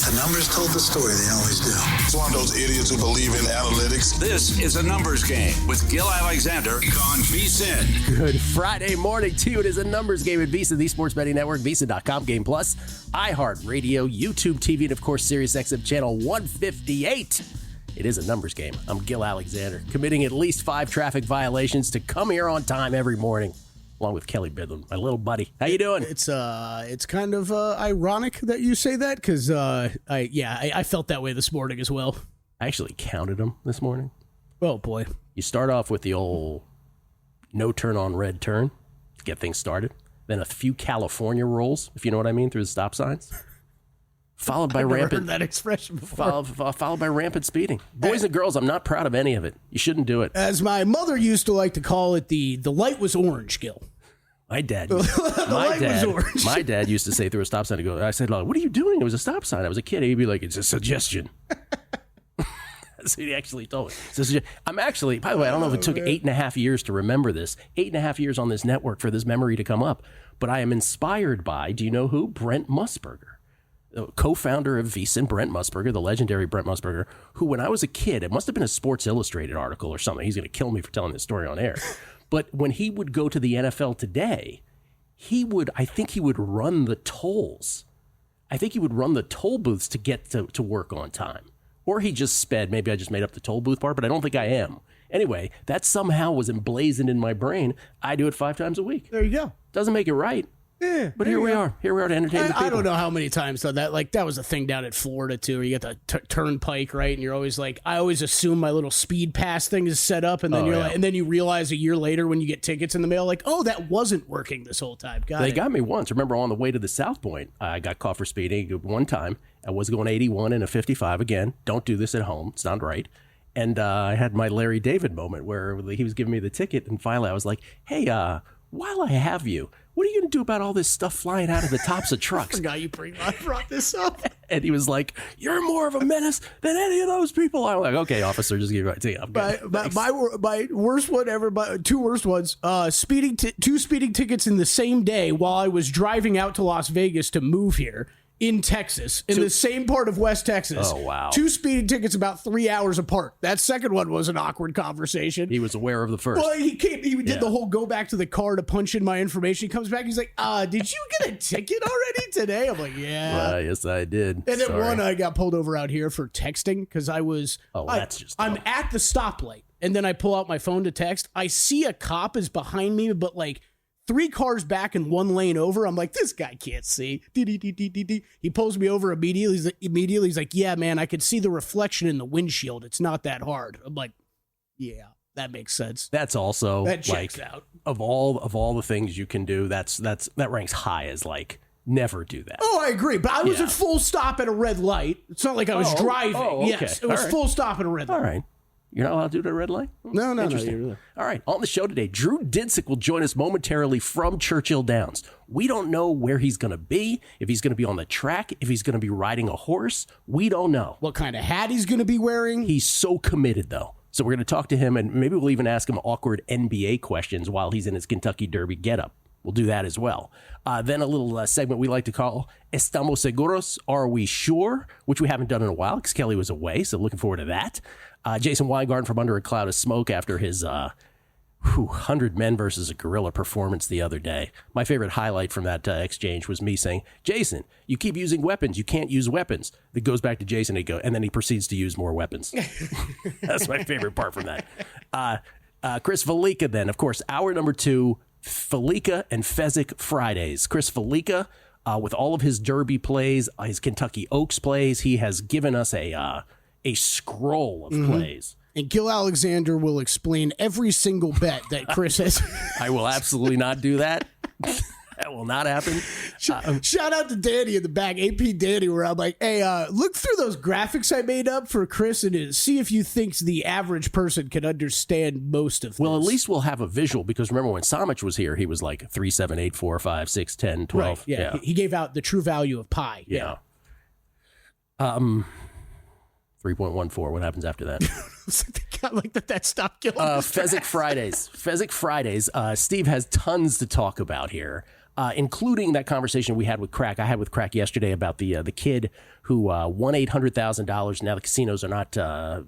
The numbers told the story. They always do. It's one of those idiots who believe in analytics. This is a numbers game with Gill Alexander on VSiN. Good Friday morning to you. It is a numbers game at VSiN, the Sports Betting Network, VSiN.com, Game Plus, iHeartRadio, YouTube TV, and of course, SiriusXM Channel 158. It is a numbers game. I'm Gill Alexander, committing at least 5 traffic violations to come here on time every morning, along with Kelley Bydlon, my little buddy. How you doing? It's kind of ironic that you say that because I felt that way this morning as well. I actually counted them this morning. Oh boy! You start off with the old no turn on red turn to get things started. Then a few California rolls, if you know what I mean, through the stop signs. Followed by rampant. Heard that expression before. Followed by rampant speeding. Boys and girls, I'm not proud of any of it. You shouldn't do it. As my mother used to like to call it, the light was orange, Gill. My dad. Was orange. My dad used to say through a stop sign. I said, "What are you doing?" It was a stop sign. I was a kid. He'd be like, "It's a suggestion." That's what he actually told me. I'm actually, by the way, I don't know if it took 8.5 years to remember this. 8.5 years on this network for this memory to come up. But I am inspired by, do you know who? Brent Musburger. Co-founder of VSiN, Brent Musburger, the legendary Brent Musburger, who when I was a kid, it must have been a Sports Illustrated article or something. He's going to kill me for telling this story on air. But when he would go to the NFL today, I think he would run the tolls. I think he would run the toll booths to get to work on time. Or he just sped. Maybe I just made up the toll booth part, but I don't think I am. Anyway, that somehow was emblazoned in my brain. I do it 5 times a week. There you go. Doesn't make it right. Yeah, but here we are. Here we are to entertain the people. I don't know how many times though that was a thing down at Florida too, where you get the turnpike, right? And you're always like, I always assume my little speed pass thing is set up, and then and then you realize a year later when you get tickets in the mail, like, oh, that wasn't working this whole time. They got me once. Remember on the way to the South Point, I got caught for speeding one time. I was going 81 in a 55 again. Don't do this at home. It's not right. And I had my Larry David moment where he was giving me the ticket, and finally I was like, hey, while I have you, what are you going to do about all this stuff flying out of the tops of trucks? I forgot you brought this up. And he was like, you're more of a menace than any of those people. I'm like, okay, officer, just give it to you. My worst one ever, 2 worst ones, two speeding tickets in the same day while I was driving out to Las Vegas to move here. In Texas, in the same part of West Texas. Oh, wow. 2 speeding tickets about 3 hours apart. That second one was an awkward conversation. He was aware of the first. Well, he did the whole go back to the car to punch in my information. He comes back, he's like, did you get a ticket already today? I'm like, yeah. Yes, I did. And then one, I got pulled over out here for texting because I'm at the stoplight. And then I pull out my phone to text. I see a cop is behind me, but like 3 cars back and 1 lane over. I'm like, this guy can't see. He pulls me over immediately. He's like, yeah, man, I could see the reflection in the windshield. It's not that hard. I'm like, yeah, that makes sense. That's also that checks out. Of all the things you can do, that ranks high as like never do that. Oh, I agree. But I was at full stop at a red light. It's not like I was driving. Oh, okay. Yes, it was full stop at a red light. All right. You're not allowed to do the red light? No. Interesting. All right. On the show today, Drew Dinsick will join us momentarily from Churchill Downs. We don't know where he's going to be, if he's going to be on the track, if he's going to be riding a horse. We don't know. What kind of hat he's going to be wearing. He's so committed, though. So we're going to talk to him, and maybe we'll even ask him awkward NBA questions while he's in his Kentucky Derby getup. We'll do that as well. Then a little segment we like to call Estamos Seguros, Are We Sure? Which we haven't done in a while because Kelley was away, so looking forward to that. Jason Weingarten from Under a Cloud of Smoke after his 100 men versus a gorilla performance the other day. My favorite highlight from that exchange was me saying, Jason, you keep using weapons. You can't use weapons. It goes back to Jason, and then he proceeds to use more weapons. That's my favorite part from that. Chris Fallica then, of course, hour number 2, Fallica and Fezzik Fridays. Chris Fallica, with all of his Derby plays, his Kentucky Oaks plays, he has given us a scroll of plays. And Gill Alexander will explain every single bet that Chris has. I will absolutely not do that. That will not happen. Shout out to Danny in the back, AP Danny, where I'm like, hey, look through those graphics I made up for Chris and see if you think the average person can understand most of this. Well, at least we'll have a visual, because remember when Samich was here, he was like 3, 7, 8, 4, 5, 6, 10, 12. Right, yeah. He gave out the true value of pi. Yeah. 3.14. What happens after that? Like that stopped killing. Fezzik Fridays. Fezzik Fridays. Steve has tons to talk about here. including that conversation we had with Crack. I had with Crack yesterday about the kid who won $800,000. Now the casinos are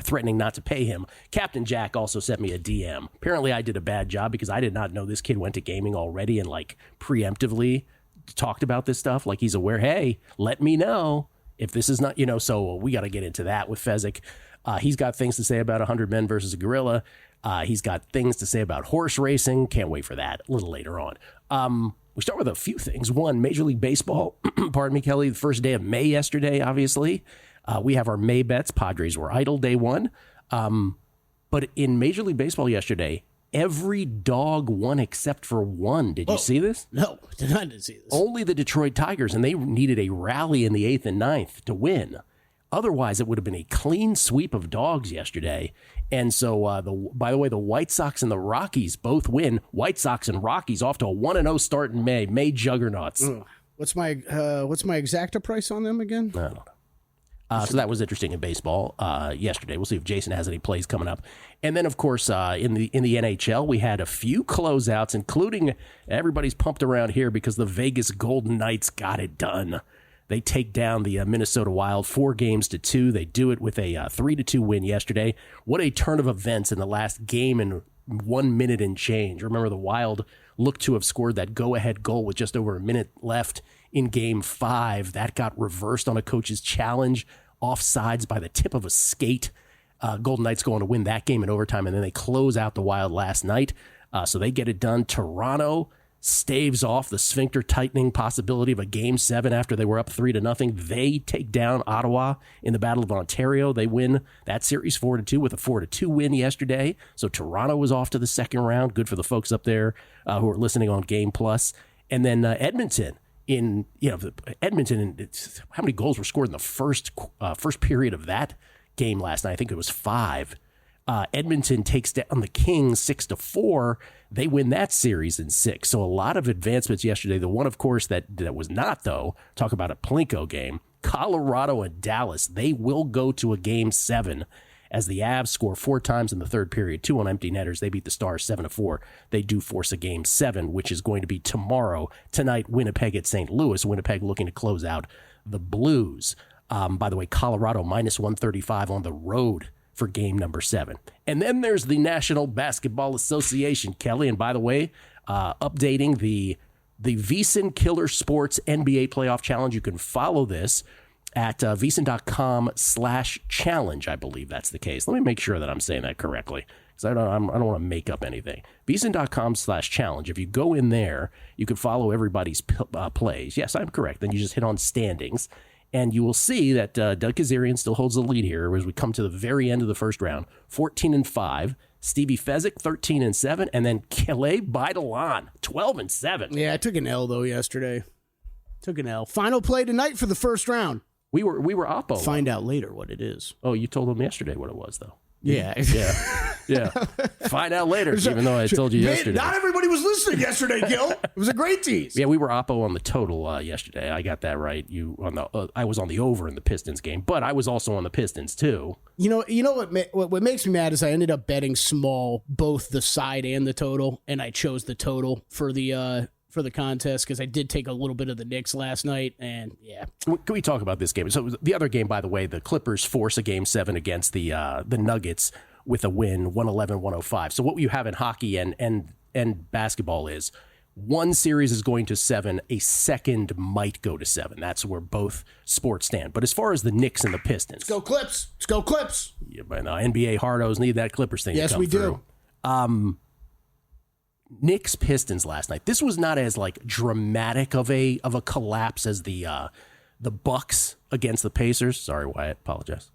threatening not to pay him. Captain Jack also sent me a DM. Apparently I did a bad job because I did not know this kid went to gaming already and like preemptively talked about this stuff. Like he's aware, hey, let me know if this is not, so we got to get into that with Fezzik. He's got things to say about 100 men versus a gorilla. He's got things to say about horse racing. Can't wait for that a little later on. We start with a few things. One, Major League Baseball, pardon me, Kelley, the first day of May yesterday, obviously. We have our May bets. Padres were idle day one. But in Major League Baseball yesterday, every dog won except for one. Did you see this? No, I didn't see this. Only the Detroit Tigers, and they needed a rally in the 8th and 9th to win. Otherwise, it would have been a clean sweep of dogs yesterday. And so, by the way, the White Sox and the Rockies both win. White Sox and Rockies off to a 1-0 start in May. May juggernauts. What's my exacta price on them again? I don't know. So that was interesting in baseball yesterday. We'll see if Jason has any plays coming up. And then, of course, in the NHL, we had a few closeouts, including everybody's pumped around here because the Vegas Golden Knights got it done. They take down the Minnesota Wild 4-2. They do it with a 3-2 win yesterday. What a turn of events in the last game and 1 minute and change. Remember, the Wild looked to have scored that go-ahead goal with just over a minute left in Game 5. That got reversed on a coach's challenge, offsides by the tip of a skate. Golden Knights going to win that game in overtime, and then they close out the Wild last night. So they get it done. Toronto staves off the sphincter tightening possibility of a Game 7 after they were up 3-0. They take down Ottawa in the Battle of Ontario. They win that series 4-2 with a 4-2 win yesterday. So Toronto was off to the second round. Good for the folks up there who are listening on Game Plus. And then Edmonton. Edmonton, how many goals were scored in the first period of that game last night? I think it was 5. Edmonton takes down the Kings 6-4. They win that series in 6. So a lot of advancements yesterday. The one, of course, that was not, though, talk about a Plinko game. Colorado and Dallas, they will go to a Game 7 as the Avs score 4 times in the third period, 2 on empty netters. They beat the Stars 7-4. They do force a Game 7, which is going to be tomorrow. Tonight, Winnipeg at St. Louis. Winnipeg looking to close out the Blues. By the way, Colorado minus 135 on the road for game number 7. And then there's the National Basketball Association, Kelley. And by the way, updating the VSiN Killer Sports NBA Playoff Challenge. You can follow this at VSiN.com/challenge. I believe that's the case. Let me make sure that I'm saying that correctly, because I don't want to make up anything. VSiN.com/challenge. If you go in there, you can follow everybody's plays. Yes, I'm correct. Then you just hit on standings. And you will see that Doug Kazarian still holds the lead here as we come to the very end of the first round. 14-5. Stevie Fezzik, 13-7. And then Kelley Bydlon, 12-7. Yeah, I took an L, though, yesterday. Took an L. Final play tonight for the first round. We were Oppo. Find out later what it is. Oh, you told them yesterday what it was, though. Yeah. Yeah. Find out later, even though I told you yesterday. Not everybody was listening yesterday, Gill. It was a great tease. Yeah, we were Oppo on the total yesterday. I got that right. I was on the over in the Pistons game, but I was also on the Pistons too. You know what makes me mad is I ended up betting small, both the side and the total, and I chose the total for the contest because I did take a little bit of the Knicks last night, and yeah. Can we talk about this game? So the other game, by the way, the Clippers force a Game 7 against the Nuggets with a win, 111-105. So what you have in hockey and basketball is one series is going to 7, a second might go to 7. That's where both sports stand. But as far as the Knicks and the Pistons, let's go Clips. Let's go Clips. Yeah, but no, NBA hardos need that Clippers thing. Yes, to come we through. do. Knicks Pistons last night. This was not as like dramatic of a collapse as the Bucks against the Pacers. Sorry, Wyatt. Apologize.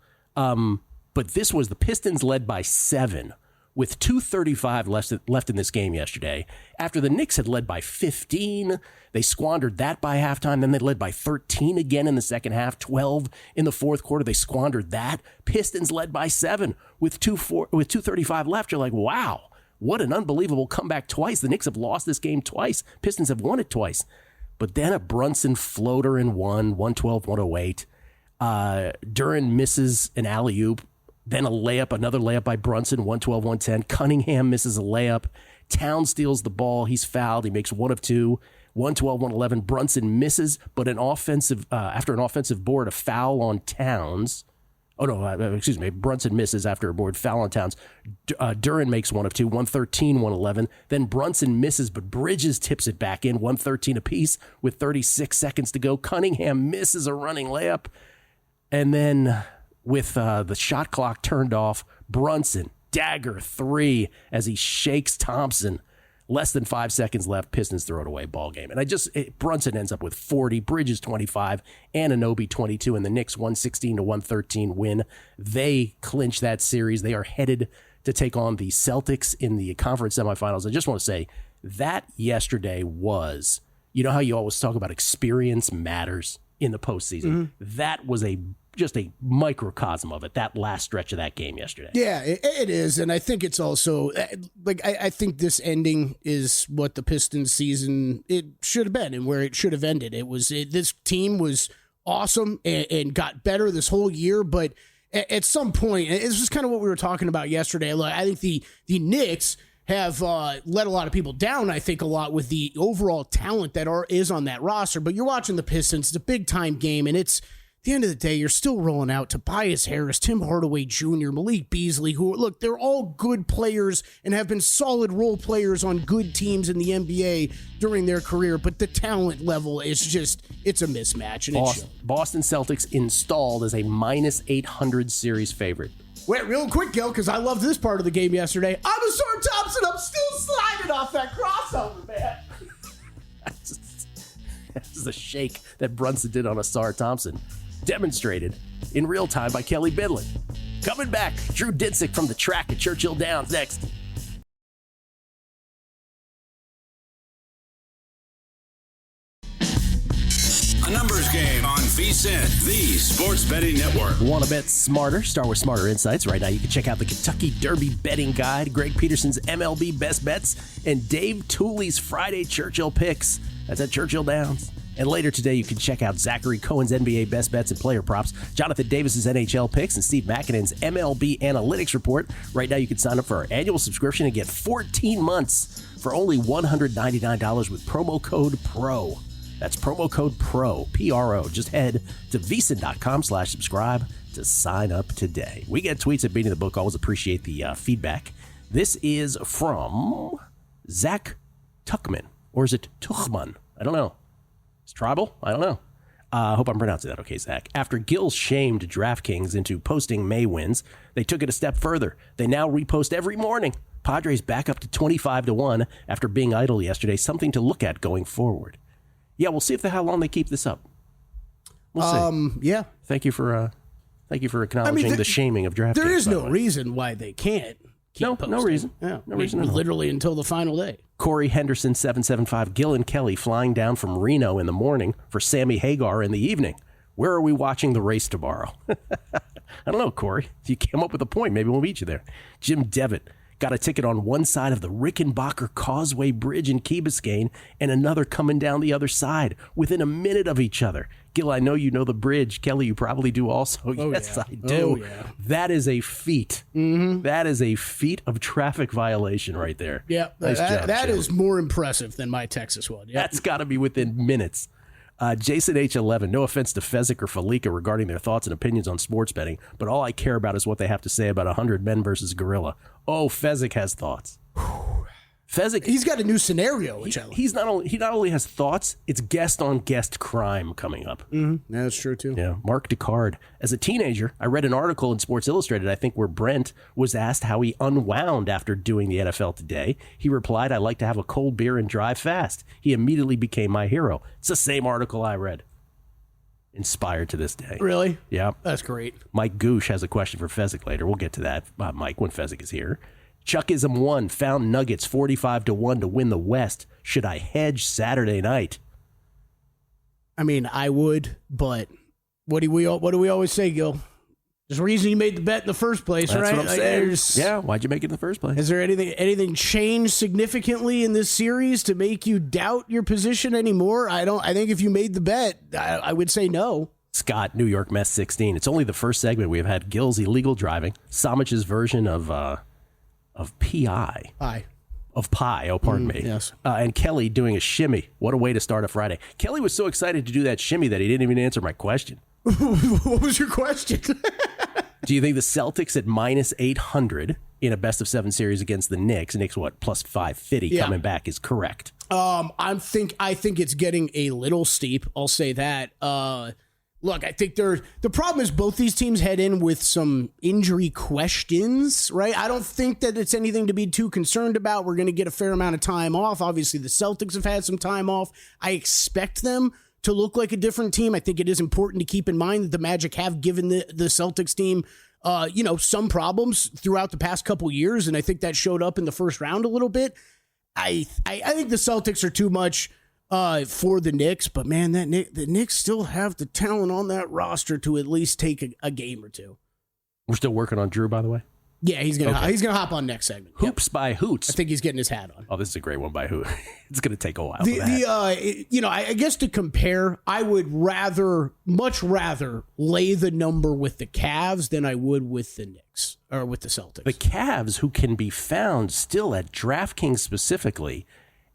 But this was the Pistons led by 7 with 2:35 left in this game yesterday. After the Knicks had led by 15, they squandered that by halftime. Then they led by 13 again in the second half, 12 in the fourth quarter. They squandered that. Pistons led by 7 with 2:35 left. You're like, wow. What an unbelievable comeback twice. The Knicks have lost this game twice. Pistons have won it twice. But then a Brunson floater in 112-108. Duran misses an alley-oop. Then another layup by Brunson, 112-110. Cunningham misses a layup. Towns steals the ball. He's fouled. He makes 1 of 2. 112-111. Brunson misses, but after an offensive board, a foul on Towns. Oh, no, excuse me. Brunson misses after a board foul on Towns. Duran makes one of two, 113-111. Then Brunson misses, but Bridges tips it back in, 113 apiece with 36 seconds to go. Cunningham misses a running layup. And then with the shot clock turned off, Brunson, dagger 3 as he shakes Thompson. Less than 5 seconds left. Pistons throw it away. Ball game. And Brunson ends up with 40, Bridges 25, Anunoby 22, and the Knicks 116-113 win. They clinch that series. They are headed to take on the Celtics in the conference semifinals. I just want to say that yesterday was, you know how you always talk about experience matters in the postseason? Mm-hmm. That was just a microcosm of it, that last stretch of that game yesterday. Yeah, it is. And I think it's also, I think this ending is what the Pistons season, it should have been and where it should have ended. This team was awesome and got better this whole year, but at some point, it's just kind of what we were talking about yesterday. Like, I think the Knicks have let a lot of people down, I think, a lot with the overall talent that is on that roster. But you're watching the Pistons, it's a big-time game, and it's, at the end of the day, you're still rolling out Tobias Harris, Tim Hardaway Jr., Malik Beasley, who, look, they're all good players and have been solid role players on good teams in the NBA during their career, but the talent level is just, it's a mismatch. And Boston Celtics installed as a minus 800 series favorite. Wait, real quick, Gill, because I loved this part of the game yesterday. I'm a Sar Thompson. I'm still sliding off that crossover, man. That's the shake that Brunson did on Asar Thompson. Demonstrated in real time by Kelley Bydlon. Coming back, Drew Dinsick from the track at Churchill Downs next. A numbers game on VSiN, the Sports Betting Network. Want to bet smarter? Start with Smarter Insights. Right now you can check out the Kentucky Derby Betting Guide, Greg Peterson's MLB Best Bets, and Dave Tooley's Friday Churchill Picks. That's at Churchill Downs. And later today, you can check out Zachary Cohen's NBA Best Bets and Player Props, Jonathan Davis's NHL Picks, and Steve Makinen's MLB Analytics Report. Right now, you can sign up for our annual subscription and get 14 months for only $199 with promo code PRO. That's promo code PRO, P-R-O. Just head to VSiN.com/subscribe to sign up today. We get tweets at Beating the Book. Always appreciate the feedback. This is from Zach Tuchman, or is it Tuchman? I don't know. It's tribal? I don't know. I hope I'm pronouncing that okay, Zach. After Gill shamed DraftKings into posting May wins, they took it a step further. They now repost every morning. Padres back up to 25-1 after being idle yesterday. Something to look at going forward. Yeah, we'll see how long they keep this up. We'll see. Yeah. Thank you for acknowledging the shaming of DraftKings. There is no reason why they can't. No reason. Yeah, no reason. Literally until the final day. Corey Henderson, 775. Gill and Kelley flying down from Reno in the morning for Sammy Hagar in the evening. Where are we watching the race tomorrow? I don't know, Corey. You came up with a point. Maybe we'll meet you there. Jim Devitt got a ticket on one side of the Rickenbacker Causeway Bridge in Key Biscayne and another coming down the other side within a minute of each other. Gill, I know you know the bridge. Kelley, you probably do also. Oh, yes, yeah. I do. Oh, yeah. That is a feat. Mm-hmm. That is a feat of traffic violation right there. Yeah, nice job, that is more impressive than my Texas one. Yep. That's got to be within minutes. Jason H11, no offense to Fezzik or Falika regarding their thoughts and opinions on sports betting, but all I care about is what they have to say about 100 men versus gorilla. Oh, Fezzik has thoughts. Fezzik, he's got a new scenario. He not only has thoughts, it's guest on guest crime coming up. Mm-hmm. That's true too. Yeah, Mark Descartes. As a teenager, I read an article in Sports Illustrated, I think, where Brent was asked how he unwound after doing the NFL Today. He replied, "I like to have a cold beer and drive fast." He immediately became my hero. It's the same article I read. Inspired to this day. Really? Yeah. That's great. Mike Goosh has a question for Fezzik later. We'll get to that, Mike, when Fezzik is here. Chuckism 1 found Nuggets 45-1 to win the West. Should I hedge Saturday night? I mean, I would, but what do we always say, Gil? There's a reason you made the bet in the first place, That's right? What I'm saying. Yeah, why'd you make it in the first place? Has there anything changed significantly in this series to make you doubt your position anymore? I think if you made the bet, I would say no. Scott, New York Mess 16. It's only the first segment. We have had Gill's illegal driving, Samich's version of PI. Aye. of pie. Oh, pardon me. Yes. And Kelley doing a shimmy. What a way to start a Friday. Kelley was so excited to do that shimmy that he didn't even answer my question. What was your question? Do you think the Celtics at minus 800 in a best of 7 series against the Knicks what, plus 550 coming back is correct? I think it's getting a little steep. I'll say that. Look, I think the problem is both these teams head in with some injury questions, right? I don't think that it's anything to be too concerned about. We're going to get a fair amount of time off. Obviously, the Celtics have had some time off. I expect them to look like a different team. I think it is important to keep in mind that the Magic have given the Celtics team, some problems throughout the past couple years, and I think that showed up in the first round a little bit. I think the Celtics are too much for the Knicks, but man, the Knicks still have the talent on that roster to at least take a game or two. We're still working on Drew, by the way. Yeah, he's gonna hop on next segment. Hoops by Hoots. I think he's getting his hat on. Oh, this is a great one by Hoot. It's gonna take a while. I guess to compare, I would much rather lay the number with the Cavs than I would with the Knicks or with the Celtics. The Cavs, who can be found still at DraftKings specifically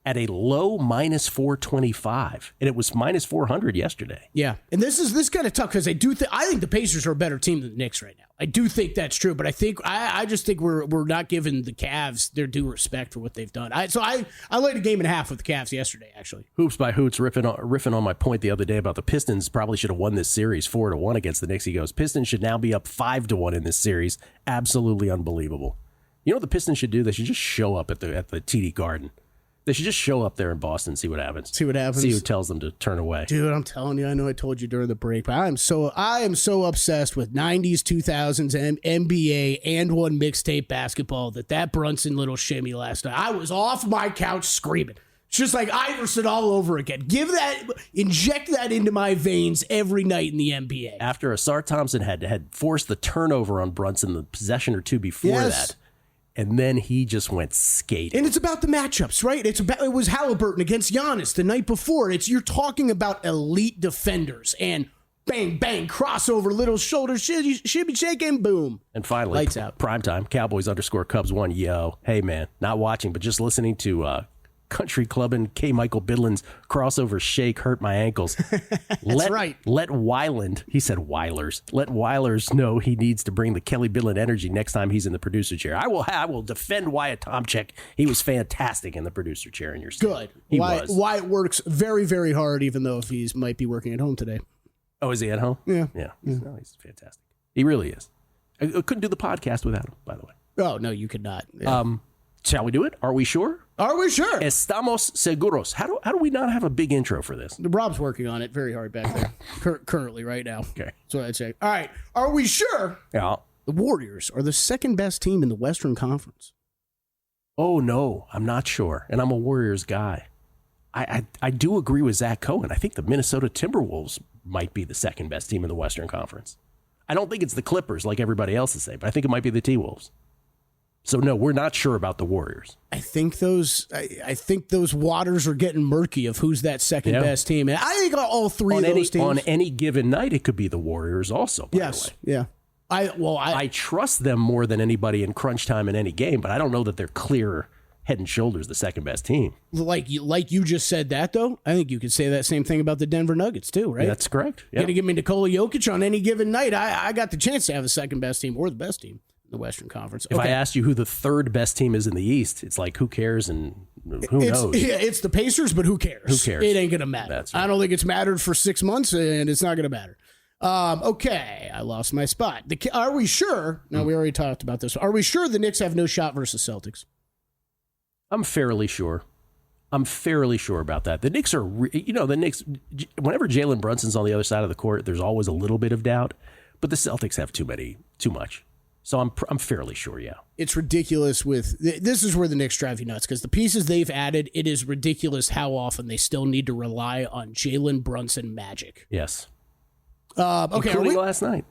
at a low minus 425, and it was minus 400 yesterday. Yeah, and this is kind of tough because I think the Pacers are a better team than the Knicks right now. I do think that's true, but I just think we're not giving the Cavs their due respect for what they've done. I laid a game and a half with the Cavs yesterday, actually. Hoops by Hoots riffing on my point the other day about the Pistons probably should have won this series 4-1 against the Knicks. He goes, Pistons should now be up 5-1 in this series. Absolutely unbelievable. You know what the Pistons should do? They should just show up at the TD Garden. They should just show up there in Boston and see what happens. See who tells them to turn away. Dude, I'm telling you, I know I told you during the break, but I am so obsessed with 90s, 2000s, and NBA and one mixtape basketball that Brunson little shimmy last night. I was off my couch screaming. It's just like Iverson all over again. Inject that into my veins every night in the NBA. After Asar Thompson had forced the turnover on Brunson the possession or two before that. And then he just went skating. And it's about the matchups, right? It was Halliburton against Giannis the night before. You're talking about elite defenders and bang, bang, crossover, little shoulder, shimmy, shaking, boom. And finally, lights out. Primetime, Cowboys_Cubs1. Yo, hey man, not watching, but just listening to Country Clubbin' K. Michael Bydlon's crossover shake hurt my ankles. That's right. Let Weiland, he said Weilers, let Weilers know he needs to bring the Kelley Bydlon energy next time he's in the producer chair. I will defend Wyatt Tomczyk. He was fantastic in the producer chair in your state. Good. Wyatt works very, very hard, even though if he might be working at home today. Oh, is he at home? Yeah. No, he's fantastic. He really is. I couldn't do the podcast without him, by the way. Oh, no, you could not. Yeah. Shall we do it? Are we sure? Are we sure? Estamos seguros. How do we not have a big intro for this? Rob's working on it very hard back there, currently, right now. Okay. That's what I'd say. All right. Are we sure? Yeah. The Warriors are the second best team in the Western Conference. Oh, no, I'm not sure. And I'm a Warriors guy. I do agree with Zach Cohen. I think the Minnesota Timberwolves might be the second best team in the Western Conference. I don't think it's the Clippers like everybody else is saying, but I think it might be the T-Wolves. So no, we're not sure about the Warriors. I think those waters are getting murky of who's that second best team. And I think all three of those teams on any given night it could be the Warriors also. By the way. Yeah. I trust them more than anybody in crunch time in any game, but I don't know that they're clear head and shoulders the second best team. Like you just said that though. I think you could say that same thing about the Denver Nuggets too, right? Yeah, that's correct. Yeah. You're gonna give me Nikola Jokic on any given night. I got the chance to have the second best team or the best team. The Western Conference. If I asked you who the third best team is in the East, it's like, who cares and who knows? Yeah, it's the Pacers, but who cares? Who cares? It ain't going to matter. That's right. I don't think it's mattered for 6 months, and it's not going to matter. Okay, I lost my spot. Are we sure? No, we already talked about this. Are we sure the Knicks have no shot versus Celtics? I'm fairly sure. About that. The Knicks are, the Knicks, whenever Jalen Brunson's on the other side of the court, there's always a little bit of doubt, but the Celtics have too much. So I'm fairly sure, yeah. It's ridiculous this is where the Knicks drive you nuts, because the pieces they've added, it is ridiculous how often they still need to rely on Jalen Brunson magic. Yes. Okay. Including last night.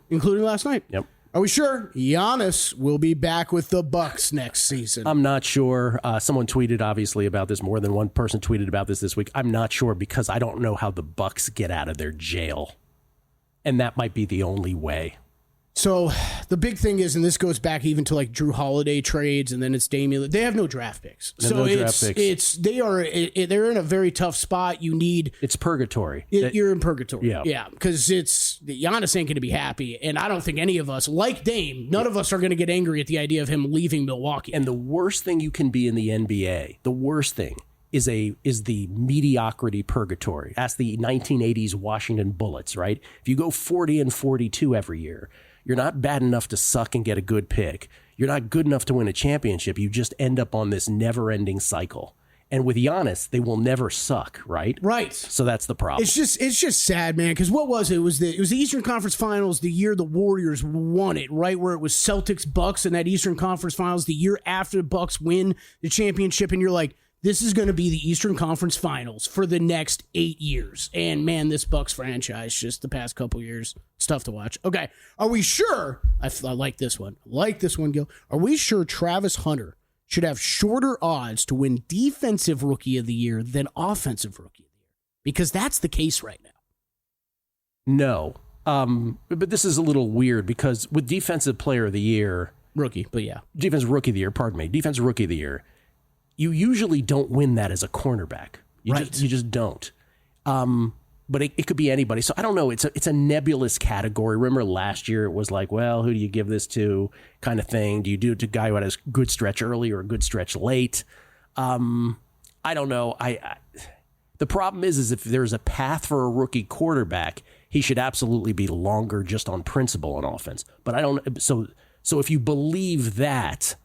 Yep. Are we sure Giannis will be back with the Bucks next season? I'm not sure. Someone tweeted, obviously, about this. More than one person tweeted about this week. I'm not sure because I don't know how the Bucks get out of their jail. And that might be the only way. So the big thing is, and this goes back even to like Drew Holiday trades, and then it's Damian. They have no draft picks, they're in a very tough spot. It's purgatory. You're in purgatory, yeah, because Giannis ain't going to be happy, and I don't think any of us, like Dame, none of us are going to get angry at the idea of him leaving Milwaukee. And the worst thing you can be in the NBA, the worst thing is the mediocrity purgatory. Ask the 1980s Washington Bullets, right? If you go 40-42 every year, you're not bad enough to suck and get a good pick. You're not good enough to win a championship. You just end up on this never-ending cycle. And with Giannis, they will never suck, right? Right. So that's the problem. It's just sad, man. Because what was it? It was the Eastern Conference Finals the year the Warriors won it, right? Where it was Celtics Bucks in that Eastern Conference Finals the year after the Bucks win the championship, and you're like, this is going to be the Eastern Conference Finals for the next 8 years. And man, this Bucks franchise, just the past couple years, it's tough to watch. Okay, are we sure? I like this one. I like this one, Gill. Are we sure Travis Hunter should have shorter odds to win Defensive Rookie of the Year than Offensive Rookie of the Year? Because that's the case right now. No. But this is a little weird because with Defensive Player of the Year... Rookie, but yeah. Defensive Rookie of the Year, pardon me. Defensive Rookie of the Year... You usually don't win that as a cornerback. You just don't. But it could be anybody. So I don't know. It's a nebulous category. Remember last year it was like, well, who do you give this to kind of thing? Do you do it to a guy who had a good stretch early or a good stretch late? I don't know. The problem is if there's a path for a rookie quarterback, he should absolutely be longer just on principle on offense. But I don't. So if you believe that,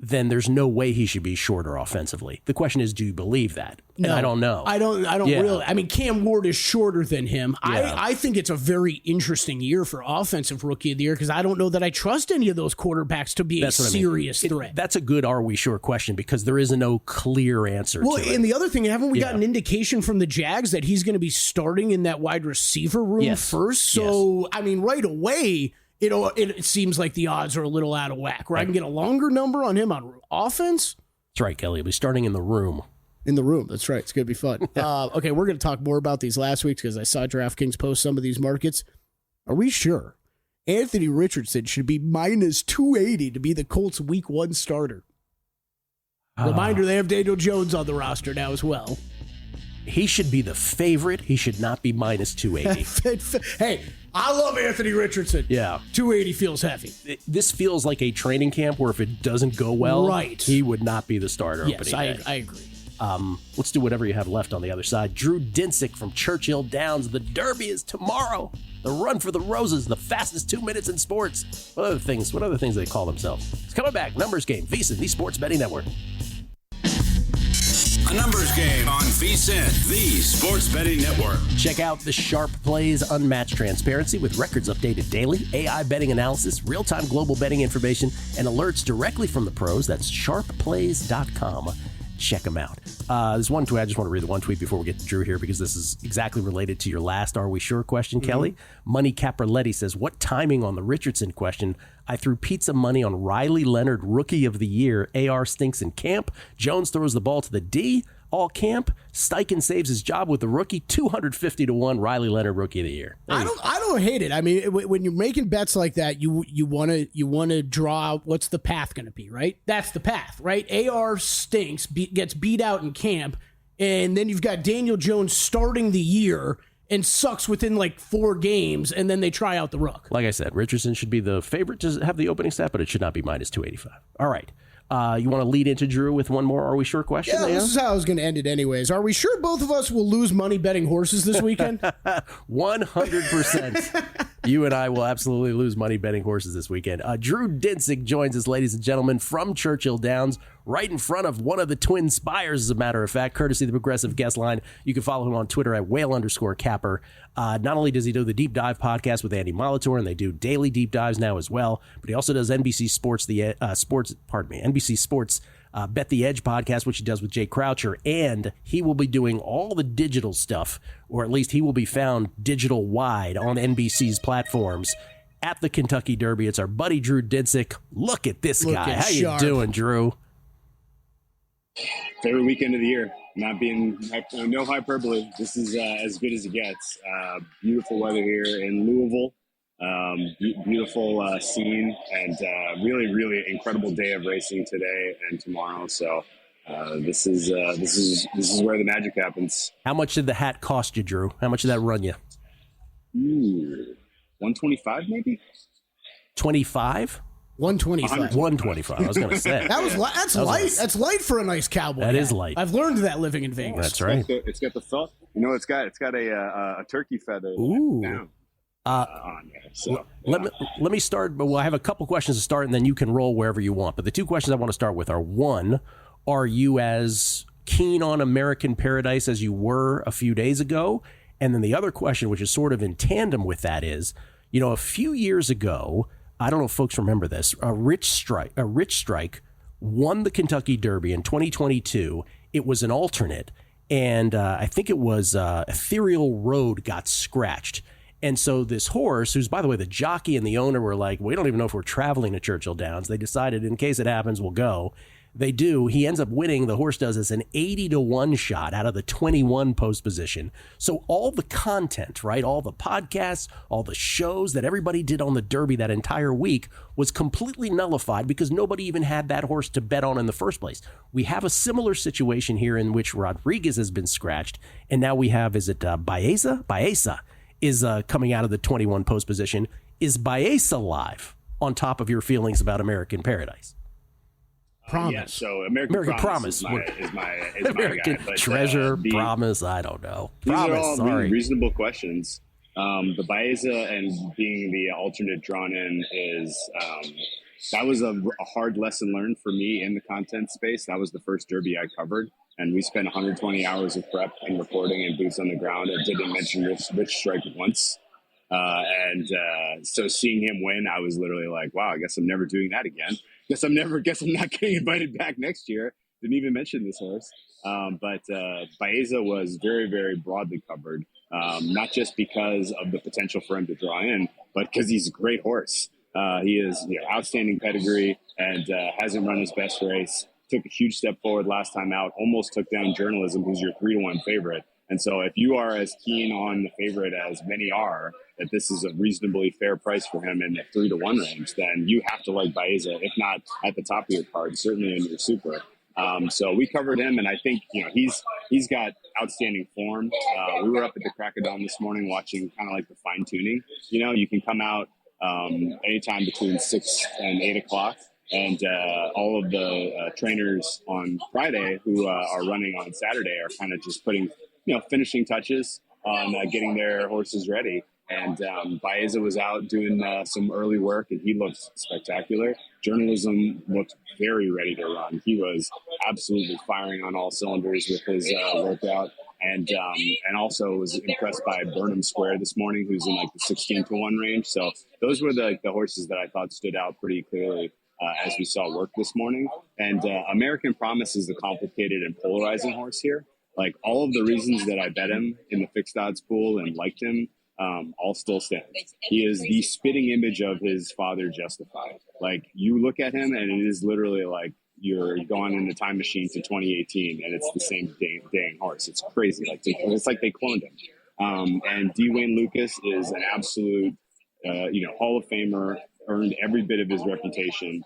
then there's no way he should be shorter offensively. The question is, do you believe that? And no, I don't know. I don't really. I mean, Cam Ward is shorter than him. Yeah. I think it's a very interesting year for Offensive Rookie of the Year because I don't know that I trust any of those quarterbacks to be a serious threat. That's a good are we sure question because there is no clear answer to it. And the other thing, haven't we got an indication from the Jags that he's going to be starting in that wide receiver room first? So, I mean, right away... It seems like the odds are a little out of whack. Where I can get a longer number on him on offense. That's right, Kelley. He'll be starting in the room. In the room. That's right. It's going to be fun. Okay, we're going to talk more about these last week because I saw DraftKings post some of these markets. Are we sure Anthony Richardson should be minus 280 to be the Colts Week 1 starter? Reminder, they have Daniel Jones on the roster now as well. He should be the favorite. He should not be minus 280. Hey, I love Anthony Richardson. Yeah. 280 feels heavy. This feels like a training camp where if it doesn't go well, he would not be the starter. Yes, I agree. Let's do whatever you have left on the other side. Drew Dinsick from Churchill Downs. The Derby is tomorrow. The Run for the Roses, the fastest 2 minutes in sports. What other things do they call themselves? It's coming back. Numbers game. VSiN, the Sports Betting Network. A numbers game on VSiN, the Sports Betting Network. Check out the Sharp Plays Unmatched Transparency with records updated daily, AI betting analysis, real-time global betting information, and alerts directly from the pros. That's sharpplays.com. Check them out. There's one tweet. I just want to read the one tweet before we get to Drew here because this is exactly related to your last Are We Sure question, Kelley. Money Capraletti says, what timing on the Richardson question? I threw pizza money on Riley Leonard, Rookie of the Year. AR stinks in camp. Jones throws the ball to the D. All camp. Steichen saves his job with the rookie. 250-1. Riley Leonard, Rookie of the Year. I don't hate it. I mean, when you're making bets like that, you want to draw out what's the path going to be, right? That's the path, right? AR stinks, gets beat out in camp, and then you've got Daniel Jones starting the year and sucks within like 4 games, and then they try out the rook. Like I said, Richardson should be the favorite to have the opening stat, but it should not be minus 285. All right. You want to lead into Drew with one more Are We Sure question? Yeah, this is how I was going to end it anyways. Are we sure both of us will lose money betting horses this weekend? 100%. You and I will absolutely lose money betting horses this weekend. Drew Dinsick joins us, ladies and gentlemen, from Churchill Downs, right in front of one of the Twin Spires, as a matter of fact, courtesy of the Progressive Guest Line. You can follow him on Twitter at whale_capper. Not only does he do the Deep Dive podcast with Andy Molitor, and they do daily deep dives now as well, but he also does NBC Sports, NBC Sports Bet the Edge podcast, which he does with Jay Croucher, and he will be doing all the digital stuff, or at least he will be found digital wide on NBC's platforms at the Kentucky Derby. It's our buddy Drew Dinsick. Look at this guy. How you doing, Drew? Favorite weekend of the year. Not being no hyperbole. This is as good as it gets. Beautiful weather here in Louisville. Beautiful scene, and really, really incredible day of racing today and tomorrow. So this is where the magic happens. How much did the hat cost you, Drew? How much did that run you? 125 maybe. 25. 125. 125. I was going to say that's light. That's light for a nice cowboy. That hat. is light. I've learned that living in Vegas. That's right. It's got the felt. It's got a turkey feather. Ooh. Down. On there. So, let me start, but I have a couple questions to start, and then you can roll wherever you want. But the two questions I want to start with are, one, are you as keen on American Paradise as you were a few days ago? And then the other question, which is sort of in tandem with that, is, a few years ago, I don't know if folks remember this, Rich Strike won the Kentucky Derby in 2022. It was an alternate, and I think it was Ethereal Road got scratched. And so this horse, who's, by the way, the jockey and the owner were like, we don't even know if we're traveling to Churchill Downs. They decided in case it happens, we'll go. They do. He ends up winning. The horse does as an 80-1 shot out of the 21 post position. So all the content, right, all the podcasts, all the shows that everybody did on the Derby that entire week was completely nullified because nobody even had that horse to bet on in the first place. We have a similar situation here in which Rodriguez has been scratched. And now we have, is it Baeza? Baeza is coming out of the 21 post position. Is Baeza live on top of your feelings about American Paradise? Promise. Yeah, so American Promise is my American guy. But, Treasure, Promise, I don't know. These Promise, are all sorry. reasonable questions. The Baeza and being the alternate drawn in is that was a hard lesson learned for me in the content space. That was the first Derby I covered, and we spent 120 hours of prep and reporting and boots on the ground. I didn't mention Rich Strike once. So seeing him win, I was literally like, wow, I guess I'm never doing that again. Guess I'm not getting invited back next year. Didn't even mention this horse. But Baeza was very, very broadly covered, not just because of the potential for him to draw in, but because he's a great horse. He is outstanding pedigree and hasn't run his best race. Took a huge step forward last time out, almost took down Journalism, who's your 3-1 favorite. And so if you are as keen on the favorite as many are, that this is a reasonably fair price for him in the 3-1 range, then you have to like Baeza, if not at the top of your card, certainly in your super. So we covered him, and I think he's got outstanding form. We were up at the Crack of Dawn this morning watching kind of like the fine tuning. You can come out anytime between 6 and 8 o'clock. And all of the trainers on Friday who are running on Saturday are kind of just putting, finishing touches on getting their horses ready. And Baeza was out doing some early work, and he looked spectacular. Journalism looked very ready to run. He was absolutely firing on all cylinders with his workout. And also was impressed by Burnham Square this morning, who's in like the 16-1 range. So those were the horses that I thought stood out pretty clearly as we saw work this morning. And American Promise is the complicated and polarizing horse here. Like all of the reasons that I bet him in the fixed odds pool and liked him, all still stand. He is the spitting image of his father, Justified. Like you look at him and it is literally like you're going in the time machine to 2018 and it's the same dang horse. It's crazy. It's like they cloned him. And D. Wayne Lucas is an absolute, Hall of Famer, earned every bit of his reputation.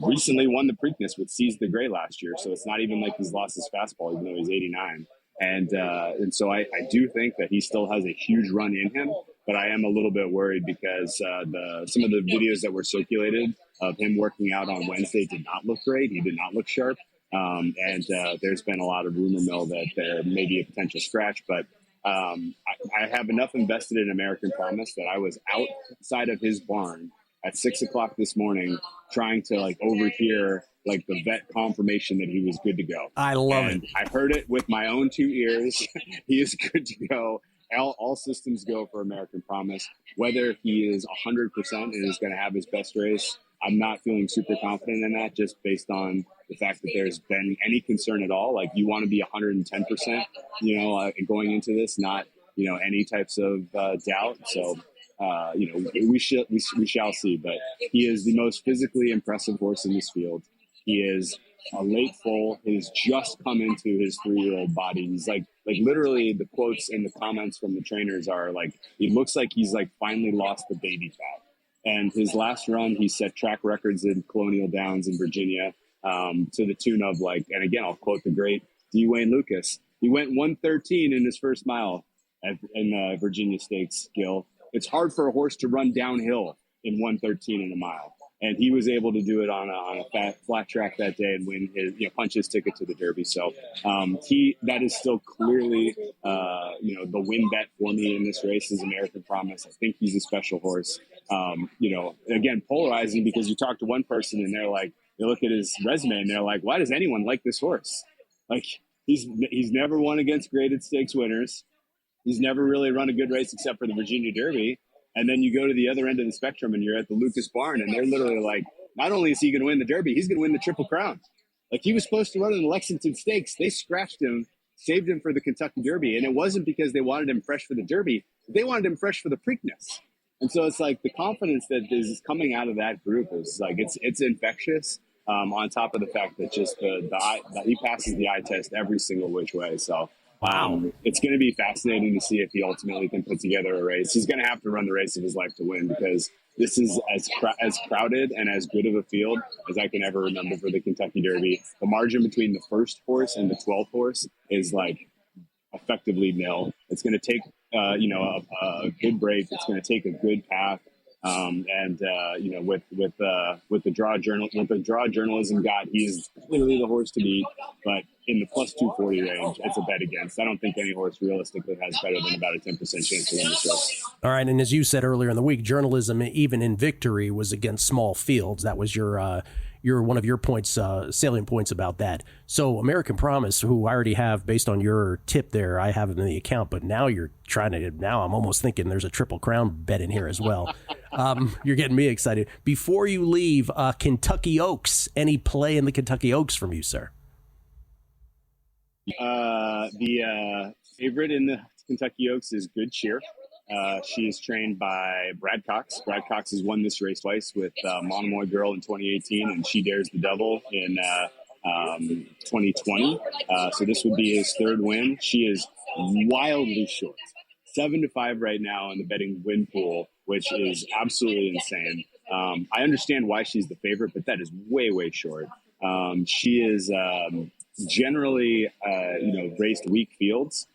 Recently won the Preakness with Seize the Gray last year. So it's not even like he's lost his fastball, even though he's 89. And so I do think that he still has a huge run in him, but I am a little bit worried because some of the videos that were circulated of him working out on Wednesday did not look great. He did not look sharp. And there's been a lot of rumor mill that there may be a potential scratch, but I have enough invested in American Promise that I was outside of his barn at 6 o'clock this morning trying to overhear the vet confirmation that he was good to go. I love it. I heard it with my own 2 ears. He is good to go. All systems go for American Promise. Whether he is 100% and is going to have his best race, I'm not feeling super confident in that, just based on the fact that there's been any concern at all. You want to be 110%, going into this, not, any types of doubt. So, we shall see. But he is the most physically impressive horse in this field. He is a late foal. He's just come into his 3-year-old body. He's like literally the quotes in the comments from the trainers are like, he looks like he's like finally lost the baby fat. And his last run, he set track records in Colonial Downs in Virginia to the tune of like, and again, I'll quote the great D. Wayne Lucas. He went 1:13 in his first mile in Virginia Stakes, Gill. It's hard for a horse to run downhill in 1:13 in a mile. And he was able to do it on a flat track that day and win his, punch his ticket to the Derby. So that is still clearly, the win bet for me in this race is American Promise. I think he's a special horse. Again, polarizing because you talk to one person and they're like, they look at his resume and they're like, why does anyone like this horse? Like he's never won against graded stakes winners. He's never really run a good race except for the Virginia Derby. And then you go to the other end of the spectrum and you're at the Lucas Barn and they're literally like, not only is he going to win the Derby, he's going to win the Triple Crown. Like he was supposed to run in the Lexington Stakes. They scratched him, saved him for the Kentucky Derby. And it wasn't because they wanted him fresh for the Derby. They wanted him fresh for the Preakness. And so it's like the confidence that is coming out of that group is like, it's infectious on top of the fact that just that he passes the eye test every single which way. So it's going to be fascinating to see if he ultimately can put together a race. He's going to have to run the race of his life to win because this is as crowded and as good of a field as I can ever remember for the Kentucky Derby. The margin between the first horse and the 12th horse is like effectively nil. It's going to take a good break. It's going to take a good path. With the draw journalism got, he's clearly the horse to beat, but in the plus 240 range, it's a bet against. I don't think any horse realistically has better than about a 10% chance to win this race. All right, and as you said earlier in the week, journalism, even in victory, was against small fields. That was your one of your points, salient points about that. So American Promise, who I already have based on your tip there, I have him in the account, but now I'm almost thinking there's a Triple Crown bet in here as well. You're getting me excited. Before you leave, Kentucky Oaks, any play in the Kentucky Oaks from you, sir? The favorite in the Kentucky Oaks is Good Cheer. She is trained by Brad Cox. Brad Cox has won this race twice with Monomoy Girl in 2018 and She Dares the Devil in 2020. So this would be his third win. She is wildly short. 7-5 right now in the betting win pool, which is absolutely insane. I understand why she's the favorite, but that is way, way short. She is generally, raced weak fields.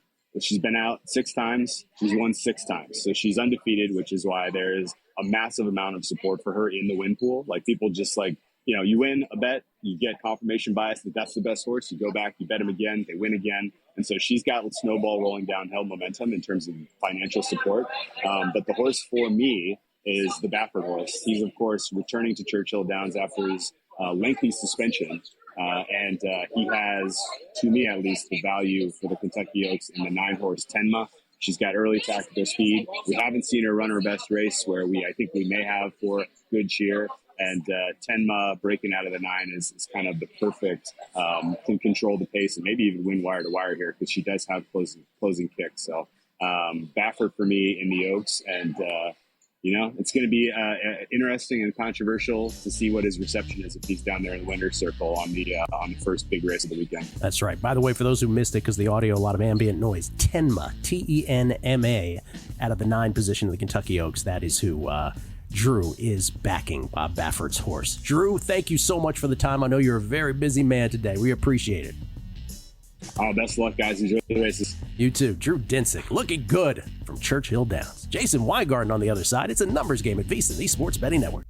She's been out 6 times. She's won 6 times. So she's undefeated, which is why there is a massive amount of support for her in the win pool. Like people just like, you win a bet, you get confirmation bias that that's the best horse. You go back, you bet them again, they win again. And so she's got snowball rolling downhill momentum in terms of financial support. But the horse for me is the Baffert horse. He's, of course, returning to Churchill Downs after his lengthy suspension. And he has, to me at least, the value for the Kentucky Oaks in the 9-horse Tenma. She's got early tactical speed. We haven't seen her run her best race where I think we may have for Good Cheer. And Tenma breaking out of the 9 is kind of the perfect, can control the pace and maybe even win wire to wire here because she does have closing kicks. So Baffert for me in the Oaks. And, it's going to be interesting and controversial to see what his reception is if he's down there in the winner's circle on the first big race of the weekend. That's right. By the way, for those who missed it, because the audio, a lot of ambient noise, Tenma, Tenma, out of the 9 position of the Kentucky Oaks. That is who Drew is backing Bob Baffert's horse. Drew, thank you so much for the time. I know you're a very busy man today. We appreciate it. Best of luck, guys. Enjoy the races. You too. Drew Dinsick, looking good from Churchill Downs. Jason Weingarten on the other side. It's a numbers game at VSiN, the Sports Betting Network.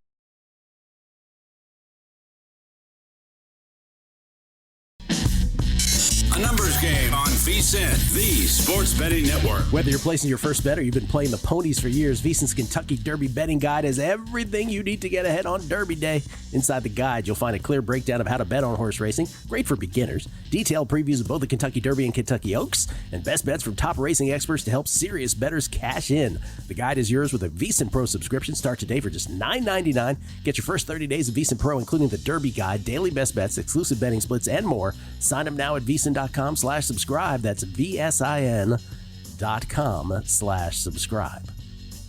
A numbers game on VSiN, the Sports Betting Network. Whether you're placing your first bet or you've been playing the ponies for years, VSiN's Kentucky Derby Betting Guide has everything you need to get ahead on Derby Day. Inside the guide, you'll find a clear breakdown of how to bet on horse racing, great for beginners, detailed previews of both the Kentucky Derby and Kentucky Oaks, and best bets from top racing experts to help serious bettors cash in. The guide is yours with a VSiN Pro subscription. Start today for just $9.99. Get your first 30 days of VSiN Pro, including the Derby Guide, daily best bets, exclusive betting splits, and more. Sign up now at VSiN.com/subscribe. That's VSIN.com/subscribe.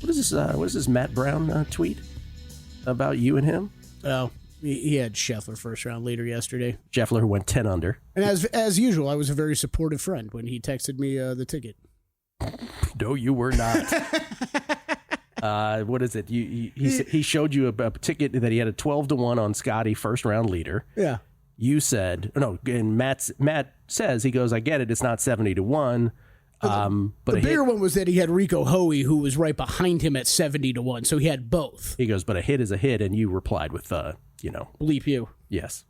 What is this Matt Brown tweet about you and him? Oh, He had Scheffler first round leader yesterday. Scheffler, who went 10 under. And as usual, I was a very supportive friend when he texted me the ticket. No, you were not. What is it? He showed you a ticket that he had a 12-1 on Scotty first round leader. Yeah. You said no, and Matt says he goes, I get it. It's not 70-1. But the bigger one was that he had Rico Hoey, who was right behind him at 70-1. So he had both. He goes, but a hit is a hit, and you replied with, bleep you. Yes.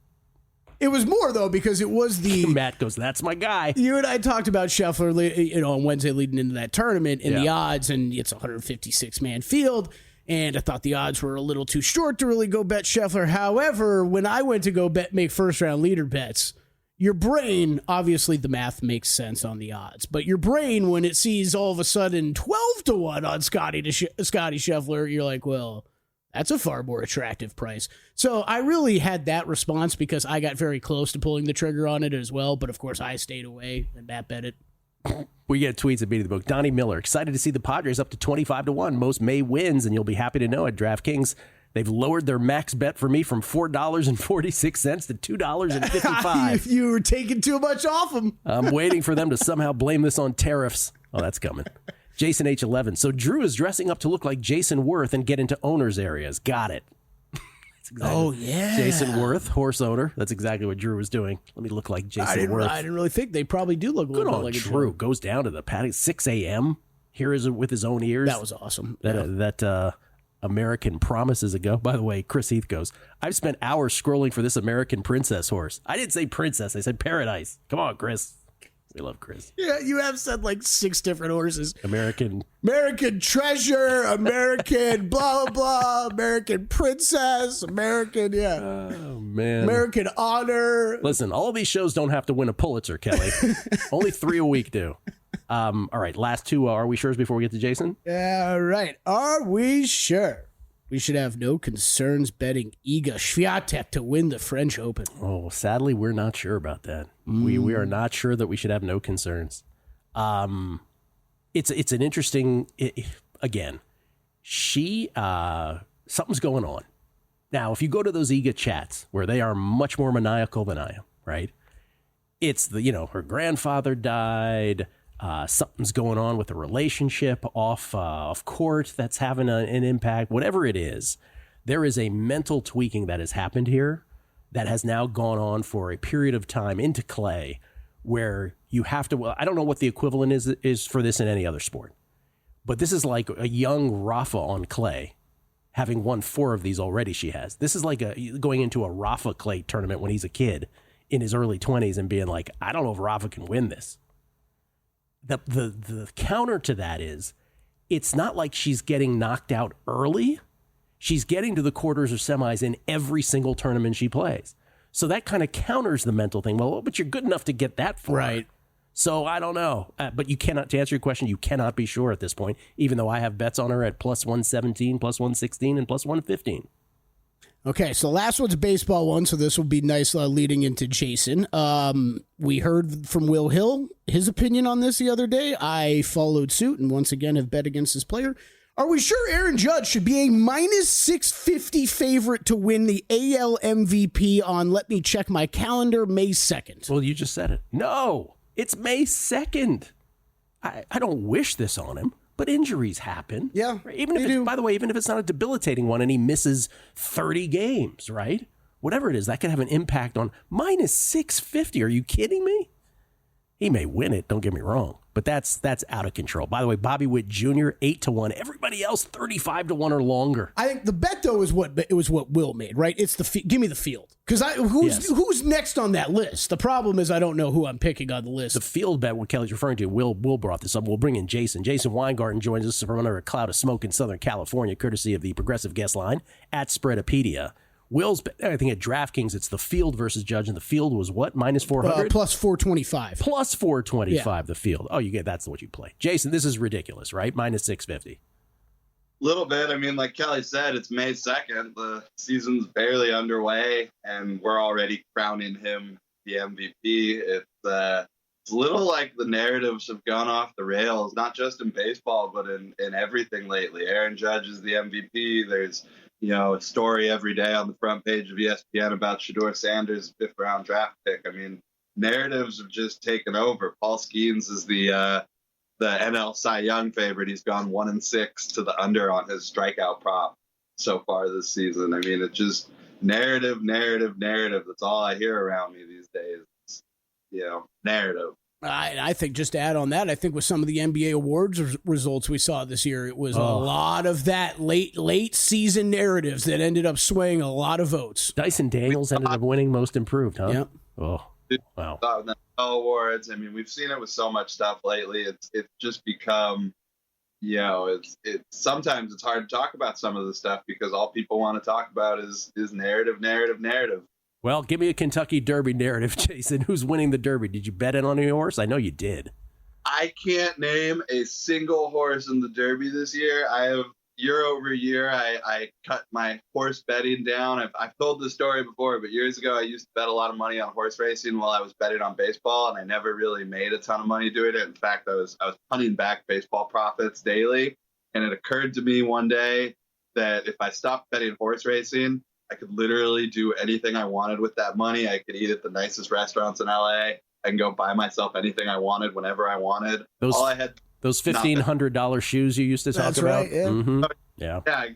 It was more, though, because it was the... Matt goes, that's my guy. You and I talked about Scheffler, on Wednesday leading into that tournament and the odds, and it's a 156-man field, and I thought the odds were a little too short to really go bet Scheffler. However, when I went to go make first-round leader bets, your brain, obviously the math makes sense on the odds, but your brain, when it sees all of a sudden 12-1 on Scotty Scheffler, you're like, well... That's a far more attractive price. So I really had that response because I got very close to pulling the trigger on it as well. But, of course, I stayed away and Matt bet it. We get tweets at Beat of the Book. Donnie Miller, excited to see the Padres up to 25-1. Most May wins, and you'll be happy to know at DraftKings, they've lowered their max bet for me from $4.46 to $2.55. You were taking too much off them. I'm waiting for them to somehow blame this on tariffs. Oh, that's coming. Jason H11. So Drew is dressing up to look like Jason Worth and get into owners' areas. Got it. Oh, yeah. Jason Worth, horse owner. That's exactly what Drew was doing. Let me look like Jason Worth. I didn't really think they probably do look a little bit bit like Drew. Goes down to the paddock 6 a.m. Here is with his own ears. That was awesome. That American Promises ago. By the way, Chris Heath goes, I've spent hours scrolling for this American Princess horse. I didn't say princess. I said paradise. Come on, Chris. We love Chris. Yeah, you have said like 6 different horses. American Treasure, American blah, blah, blah, American Princess, American, Oh, man. American Honor. Listen, all of these shows don't have to win a Pulitzer, Kelley. Only 3 a week do. All right, last 2 Are We Sures before we get to Jason? All right. Are we sure? We should have no concerns betting Iga Swiatek to win the French Open. Oh, sadly, we're not sure about that. We are not sure that we should have no concerns. It's an interesting, again, something's going on. Now, if you go to those Iga chats where they are much more maniacal than I am, right? It's her grandfather died. Something's going on with the relationship off court that's having an impact. Whatever it is, there is a mental tweaking that has happened here that has now gone on for a period of time into clay where you have to, I don't know what the equivalent is for this in any other sport, but this is like a young Rafa on clay having won 4 of these already she has. This is like going into a Rafa clay tournament when he's a kid in his early 20s and being like, I don't know if Rafa can win this. The counter to that is it's not like she's getting knocked out early. She's getting to the quarters or semis in every single tournament she plays. So that kind of counters the mental thing. Well, but you're good enough to get that far. Right. So I don't know. But you cannot, to answer your question, you cannot be sure at this point, even though I have bets on her at plus 117, plus 116, and plus 115. Okay, so the last one's a baseball one, so this will be nice leading into Jason. We heard from Will Hill, his opinion on this the other day. I followed suit and once again have bet against this player. Are we sure Aaron Judge should be a minus 650 favorite to win the AL MVP on, let me check my calendar, May 2nd? Well, you just said it. No, it's May 2nd. I don't wish this on him. But injuries happen. Yeah, even if by the way, even if it's not a debilitating one and he misses 30 games, right? Whatever it is, that could have an impact on minus 650. Are you kidding me? He may win it, don't get me wrong, but that's out of control. By the way, Bobby Witt Jr., 8-1. Everybody else, 35-1 or longer. I think the bet, though, was what Will made, right? It's give me the field. Because who's next on that list? The problem is I don't know who I'm picking on the list. The field bet, what Kelly's referring to, Will brought this up. We'll bring in Jason. Jason Weingarten joins us from under a cloud of smoke in Southern California, courtesy of the Progressive Guest Line at Spreadopedia. Will's, I think at DraftKings, it's the field versus Judge, and the field was what? Minus 400? Plus 425. Plus 425, the field. Oh, that's what you play. Jason, this is ridiculous, right? Minus 650. Little bit. I mean, like Kelley said, it's May 2nd. The season's barely underway, and we're already crowning him the MVP. it's a little like the narratives have gone off the rails, not just in baseball, but in everything lately. Aaron Judge is the MVP. There's, a story every day on the front page of ESPN about Shedeur Sanders' 5th round draft pick. I mean, narratives have just taken over. Paul Skeens is the NL Cy Young favorite. He's gone 1-6 to the under on his strikeout prop so far this season. I mean, it's just narrative. That's all I hear around me these days. It's, narrative. I think just to add on that, I think with some of the NBA awards results we saw this year, it was a lot of that late season narratives that ended up swaying a lot of votes. Dyson Daniels ended up winning Most Improved, huh? Yep. Oh, wow. The awards. I mean, we've seen it with so much stuff lately. It's just become, it's sometimes it's hard to talk about some of the stuff because all people want to talk about is narrative. Well, give me a Kentucky Derby narrative, Jason. Who's winning the Derby? Did you bet it on a horse? I know you did. I can't name a single horse in the Derby this year. I have year over year, I cut my horse betting down. I've told this story before, but years ago, I used to bet a lot of money on horse racing while I was betting on baseball, and I never really made a ton of money doing it. In fact, I was punting back baseball profits daily, and it occurred to me one day that if I stopped betting horse racing, I could literally do anything I wanted with that money. I could eat at the nicest restaurants in LA. I can go buy myself anything I wanted whenever I wanted. Those $1,500 shoes you used to talk about. Right, yeah. Mm-hmm. Yeah. I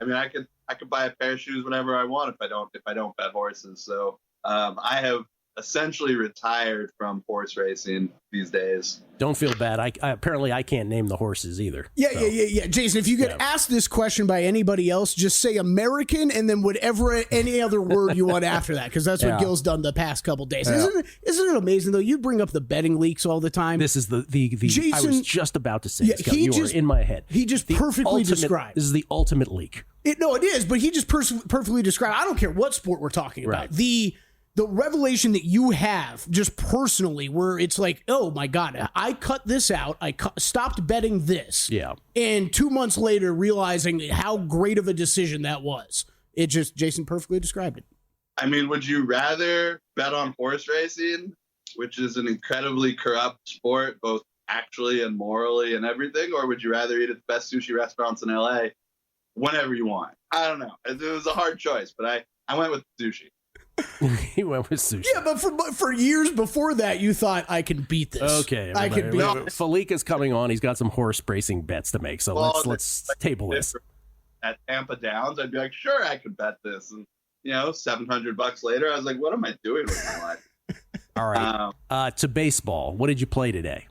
mean, I could buy a pair of shoes whenever I want if I don't bet horses. So I have essentially retired from horse racing these days. Don't feel bad. I apparently I can't name the horses either. Yeah. Jason, if you get asked this question by anybody else, just say American and then whatever any other word you want after that, because that's what Gill's done the past couple days. Yeah. Isn't it amazing though? You bring up the betting leaks all the time. This is the Jason, I was just about to say. Yeah, Scott, you were in my head. He just perfectly described. This is the ultimate leak. It is, but he just perfectly described. I don't care what sport we're talking about. Right. The revelation that you have just personally where it's like, oh my God, I cut this out. I stopped betting this. Yeah. And 2 months later, realizing how great of a decision that was. Jason perfectly described it. I mean, would you rather bet on horse racing, which is an incredibly corrupt sport, both actually and morally and everything, or would you rather eat at the best sushi restaurants in LA whenever you want? I don't know. It was a hard choice, but I went with sushi. He went with sushi. Yeah, but for years before that, you thought I can beat this. Okay, I could beat it. Falika's coming on. He's got some horse racing bets to make. So let's table this. At Tampa Downs, I'd be like, sure, I could bet this, and $700 later, I was like, what am I doing with my life? All right. To baseball. What did you play today?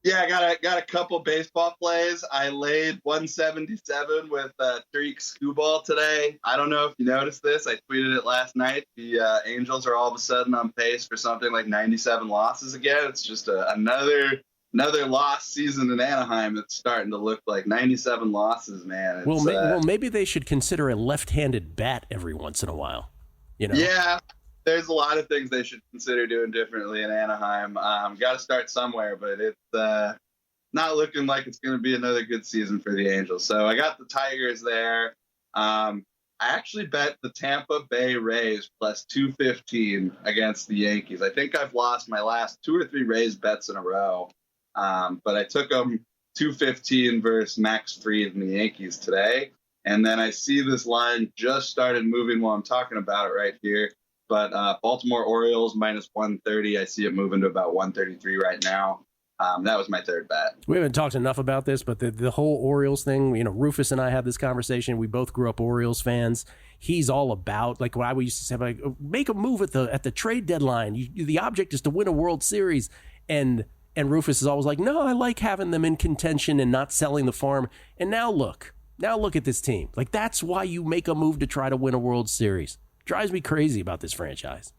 Yeah, I got a couple baseball plays. I laid 177 with Tariq Skubal today. I don't know if you noticed this. I tweeted it last night. The Angels are all of a sudden on pace for something like 97 losses again. It's just another lost season in Anaheim. It's starting to look like 97 losses, man. Well, maybe they should consider a left-handed bat every once in a while. Yeah. There's a lot of things they should consider doing differently in Anaheim. Got to start somewhere, but it's not looking like it's going to be another good season for the Angels. So I got the Tigers there. I actually bet the Tampa Bay Rays plus 215 against the Yankees. I think I've lost my last 2 or 3 Rays bets in a row, but I took them 215 versus Max Fried and the Yankees today. And then I see this line just started moving while I'm talking about it right here. But Baltimore Orioles minus 130. I see it moving to about 133 right now. That was my third bet. We haven't talked enough about this, but the whole Orioles thing, Rufus and I had this conversation. We both grew up Orioles fans. He's all about, like what I used to say, like, make a move at the trade deadline. The object is to win a World Series. And Rufus is always like, no, I like having them in contention and not selling the farm. And now look at this team. Like, that's why you make a move to try to win a World Series. Drives me crazy about this franchise.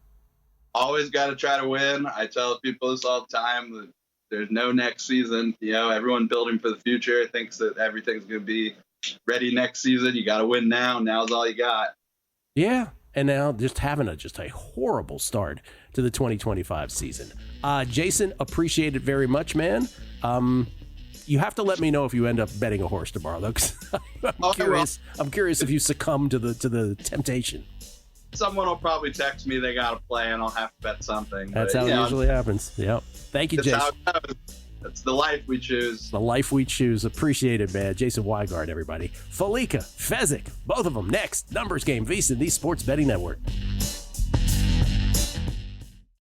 Always got to try to win. I tell people this all the time, that there's no next season. Everyone building for the future thinks that everything's going to be ready next season. You got to win now. Now's all you got. Yeah, and now just having a horrible start to the 2025 season. Jason, appreciate it very much, man. You have to let me know if you end up betting a horse tomorrow, though, because I'm curious if you succumb to the temptation. someone will probably text me they got to play, and I'll have to bet something. That's how it usually happens. Yep. Thank you, Jason. That's the life we choose. The life we choose. Appreciate it, man. Jason Weingarten, everybody. Falika, Fezzik, both of them next. Numbers Game, VSiN, the Sports Betting Network.